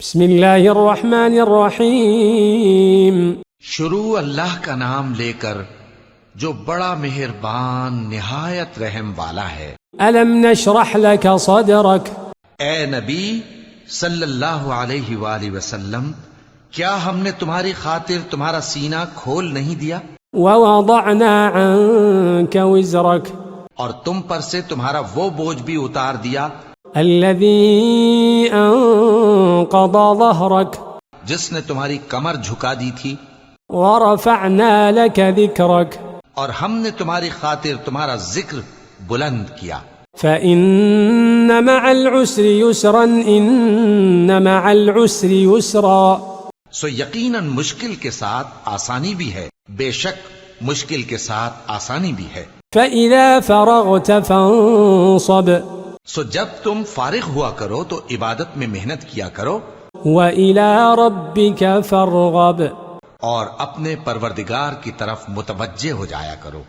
بسم اللہ الرحمن الرحیم شروع اللہ کا نام لے کر جو بڑا مہربان نہایت رحم والا ہے۔ الم نشرح لك صدرك اے نبی صلی اللہ علیہ وآلہ وسلم، کیا ہم نے تمہاری خاطر تمہارا سینہ کھول نہیں دیا؟ ووضعنا عنك وزرك اور تم پر سے تمہارا وہ بوجھ بھی اتار دیا الذي انقض ظهرك جس نے تمہاری کمر جھکا دی تھی، ورفعنا لك ذكرك اور ہم نے تمہاری خاطر تمہارا ذکر بلند کیا۔ فإن مع العسر يسرا إن مع العسر يسرا سو یقیناً مشکل کے ساتھ آسانی بھی ہے، بے شک مشکل کے ساتھ آسانی بھی ہے۔ فإذا فرغت فانصب سو جب تم فارغ ہوا کرو تو عبادت میں محنت کیا کرو، وإلى ربك فارغب اور اپنے پروردگار کی طرف متوجہ ہو جایا کرو۔